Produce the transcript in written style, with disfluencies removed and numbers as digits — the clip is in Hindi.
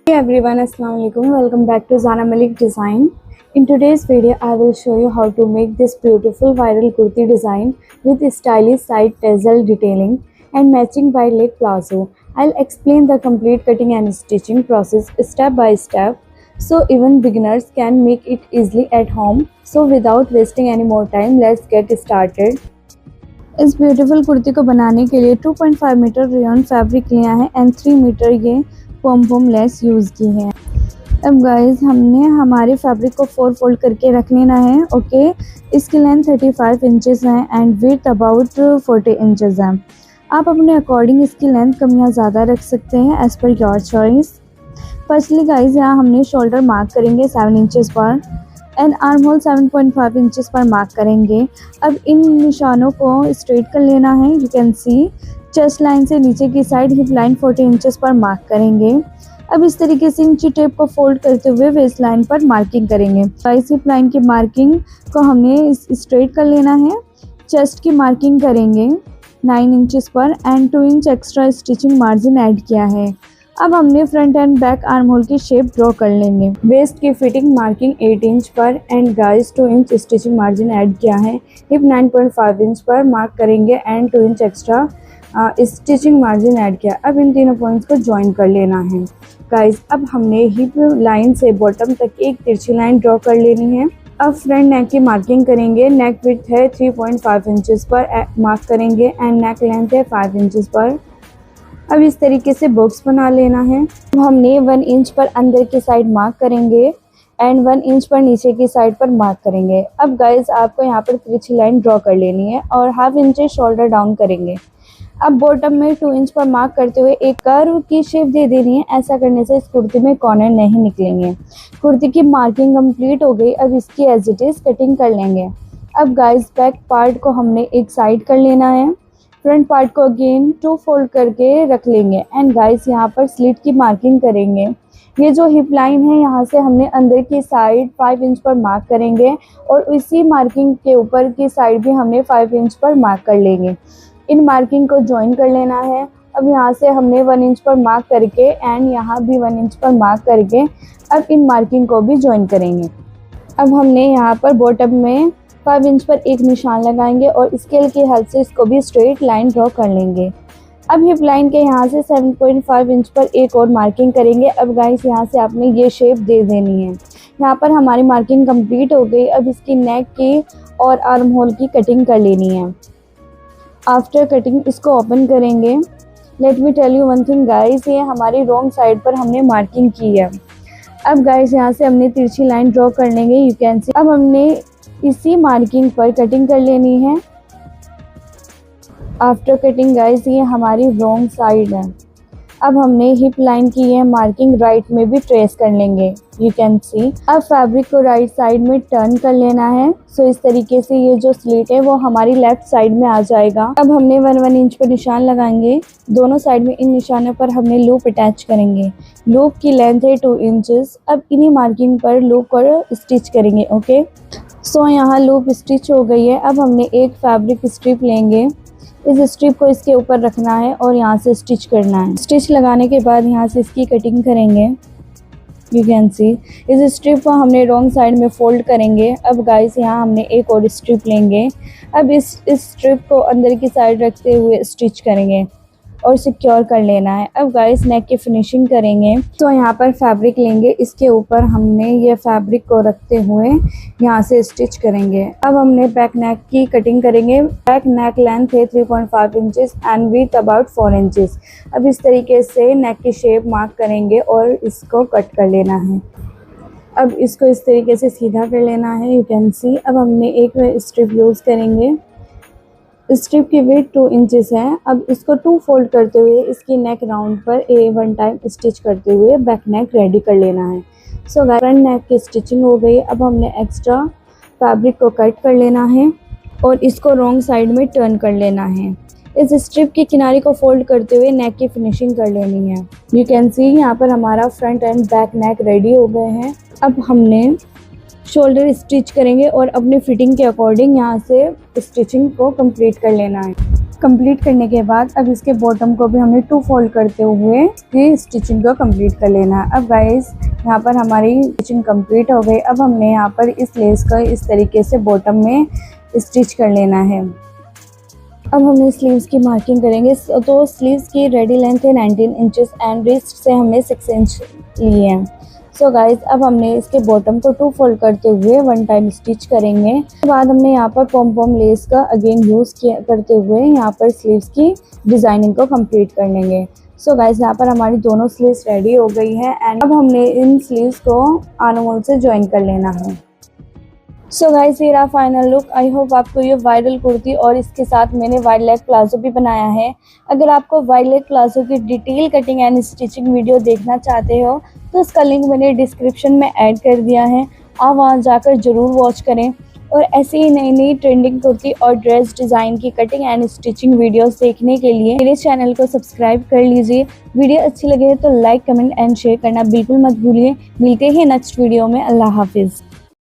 Hey everyone, Assalamu alaikum. Welcome back to Zana Malik Design. In today's video, I will show you how to make this beautiful viral kurti design with stylish side tassel detailing and matching wide leg plazo. I'll explain the complete cutting and stitching process step by step so even beginners can make it easily at home. So without wasting any more time, let's get started. इस ब्यूटीफुल कुर्ती को बनाने के लिए 2.5 मीटर रेयन फैब्रिक लिया है एंड 3 मीटर ये पॉम लेस यूज़ की है। अब गाइस हमने हमारे फैब्रिक को 4 फोल्ड करके रख लेना है। ओके, इसकी लेंथ 35 इंचेस है एंड विड्थ अबाउट 40 इंचेस है। आप अपने अकॉर्डिंग इसकी लेंथ कम या ज़्यादा रख सकते हैं as per your choice. Firstly guys यहाँ हमने शोल्डर मार्क करेंगे 7 इंचेस पर एंड आर्म होल 7.5 इंचेस पर मार्क करेंगे। अब इन निशानों को स्ट्रेट कर लेना है। You can see chest line से नीचे की साइड हिप लाइन 40 इंचेस पर मार्क करेंगे। अब इस तरीके से इंची टेप को फोल्ड करते हुए वेस्ट लाइन पर मार्किंग करेंगे। इस हिप लाइन की मार्किंग को हमने स्ट्रेट कर लेना है। चेस्ट की मार्किंग करेंगे 9 इंचेस पर and 2 inch extra stitching margin add किया है। अब हमने front end back arm hole की शेप ड्रॉ कर लेंगे। वेस्ट की फिटिंग मार्किंग 8 इंच पर and guys 2 inch stitching margin add किया है। हिप 9.5 इंच पर मार्क करेंगे and 2 inch extra stitching margin add किया। अब इन तीनों पॉइंट्स को ज्वाइन कर लेना है। गाइस अब हमने हिप लाइन से बॉटम तक एक तिरछी लाइन ड्रॉ कर लेनी है। अब फ्रंट नेक की मार्किंग करेंगे। नेक विड्थ है 3.5 इंचेस पर मार्क करेंगे एंड नेक लेंथ है 5 इंचेस पर। अब इस तरीके से बॉक्स बना लेना है। हमने 1 इंच पर अंदर की साइड मार्क करेंगे एंड 1 इंच पर नीचे की साइड पर मार्क करेंगे। अब गाइस आपको यहाँ पर तिरछी लाइन ड्रॉ कर लेनी है और हाफ इंच शोल्डर डाउन करेंगे। अब बॉटम में 2 इंच पर मार्क करते हुए एक कर्व की शेप दे देनी है। ऐसा करने से इस कुर्ती में कॉर्नर नहीं निकलेंगे। कुर्ती की मार्किंग कंप्लीट हो गई। अब इसकी एज इट इज कटिंग कर लेंगे। अब गाइस बैक पार्ट को हमने एक साइड कर लेना है। फ्रंट पार्ट को अगेन 2 फोल्ड करके रख लेंगे एंड गाइस यहाँ पर स्लिट की मार्किंग करेंगे। ये जो हिप लाइन है यहाँ से हमने अंदर की साइड 5 इंच पर मार्क करेंगे और इसी मार्किंग के ऊपर की साइड भी हमने 5 इंच पर मार्क कर लेंगे। इन मार्किंग को ज्वाइन कर लेना है। अब यहाँ से हमने 1 इंच पर मार्क करके एंड यहाँ भी 1 इंच पर मार्क करके अब इन मार्किंग को भी ज्वाइन करेंगे। अब हमने यहाँ पर बॉटम में 5 इंच पर एक निशान लगाएंगे और स्केल की हेल्प से इसको भी स्ट्रेट लाइन ड्रॉ कर लेंगे। अब हिप लाइन के यहाँ से 7.5 इंच पर एक और मार्किंग करेंगे। अब गाइस यहाँ से आपने ये शेप दे देनी है। यहाँ पर हमारी मार्किंग कंप्लीट हो गई। अब इसकी नेक की और आर्म होल की कटिंग कर लेनी है। आफ्टर कटिंग इसको ओपन करेंगे। Let me tell you one thing guys, ये हमारी रॉन्ग साइड पर हमने मार्किंग की है। अब गाइस यहाँ से हमने तिरछी लाइन ड्रॉ कर लेंगे। यू कैन सी अब हमने इसी मार्किंग पर कटिंग कर लेनी है। आफ्टर कटिंग गाइस ये हमारी रॉन्ग साइड है। अब हमने हिप लाइन की ये मार्किंग राइट में भी ट्रेस कर लेंगे। यू कैन सी अब फैब्रिक को राइट साइड में टर्न कर लेना है। सो इस तरीके से ये जो स्लिट है वो हमारी लेफ्ट साइड में आ जाएगा। अब हमने 1 इंच पर निशान लगाएंगे। दोनों साइड में इन निशानों पर हमने लूप अटैच करेंगे। लूप की लेंथ है 2 इंचेस। अब इन्हीं मार्किंग पर लूप को स्टिच करेंगे। ओके, सो यहाँ लूप स्टिच हो गई है। अब हमने एक फैब्रिक स्ट्रिप लेंगे। इस स्ट्रिप को इसके ऊपर रखना है और यहाँ से स्टिच करना है। स्टिच लगाने के बाद यहाँ से इसकी कटिंग करेंगे। यू कैन सी इस स्ट्रिप को हमने रॉन्ग साइड में फोल्ड करेंगे। अब गाइस यहाँ हमने एक और स्ट्रिप लेंगे। अब इस स्ट्रिप को अंदर की साइड रखते हुए स्टिच करेंगे और सिक्योर कर लेना है। अब गाइस नेक की फिनिशिंग करेंगे। तो यहाँ पर फैब्रिक लेंगे। इसके ऊपर हमने ये फैब्रिक को रखते हुए यहाँ से स्टिच करेंगे। अब हमने बैक नेक की कटिंग करेंगे। बैक नेक लेंथ है 3.5 inches and width about 4 inches. अब इस तरीके से नेक की शेप मार्क करेंगे और इसको कट कर लेना है। अब इसको इस तरीके से सीधा कर लेना है। यू कैन सी अब हमने एक स्ट्रिप यूज़ करेंगे। स्ट्रिप की विड्थ 2 इंचेस है। अब इसको 2 फोल्ड करते हुए इसकी नेक राउंड पर 1 टाइम स्टिच करते हुए बैक नेक रेडी कर लेना है। सो फ्रंट नेक की स्टिचिंग हो गई। अब हमने एक्स्ट्रा फैब्रिक को कट कर लेना है और इसको रॉन्ग साइड में टर्न कर लेना है। इस स्ट्रिप की किनारे को फोल्ड करते हुए नेक की फिनिशिंग कर लेनी है। यू कैन सी यहाँ पर हमारा front end back neck ready हो गए हैं। अब हमने शोल्डर स्टिच करेंगे और अपनी फिटिंग के अकॉर्डिंग यहाँ से स्टिचिंग को कंप्लीट कर लेना है। कंप्लीट करने के बाद अब इसके बॉटम को भी हमने 2 फोल्ड करते हुए इसकी स्टिचिंग को कंप्लीट कर लेना है। अब गाइस यहाँ पर हमारी स्टिचिंग कंप्लीट हो गई। अब हमने यहाँ पर इस लेस को इस तरीके से बॉटम में स्टिच कर लेना है। अब हमने स्लीव्स की मार्किंग करेंगे। तो स्लीव्स की रेडी लेंथ है 19 इंचेस एंड रिस्ट से हमने 6 इंच लिए हैं। सो गाइज अब हमने इसके बॉटम को 2 फोल्ड करते हुए 1 टाइम स्टिच करेंगे। उसके बाद हमने यहाँ पर पॉम लेस का अगेन यूज़ करते हुए यहाँ पर स्लीव्स की डिज़ाइनिंग को कंप्लीट कर लेंगे। सो गाइज यहाँ पर हमारी दोनों स्लीव्स रेडी हो गई हैं एंड अब हमने इन स्लीव्स को आर्महोल से ज्वाइन कर लेना है। सो गाइस ये रहा फाइनल लुक। आई होप आपको ये वायरल कुर्ती और इसके साथ मैंने वाइड लेग प्लाजो भी बनाया है। अगर आपको वाइड लेग प्लाजो की detail cutting and stitching video देखना चाहते हो तो उसका लिंक मैंने डिस्क्रिप्शन में ऐड कर दिया है, आप वहाँ जाकर ज़रूर वॉच करें। और ऐसे ही नई नई ट्रेंडिंग कुर्ती और ड्रेस डिज़ाइन की कटिंग एंड स्टिचिंग वीडियोस देखने के लिए मेरे चैनल को सब्सक्राइब कर लीजिए। वीडियो अच्छी लगे तो लाइक कमेंट एंड शेयर करना बिल्कुल मत भूलिए। मिलते हैं नेक्स्ट वीडियो में। अल्लाह हाफिज़।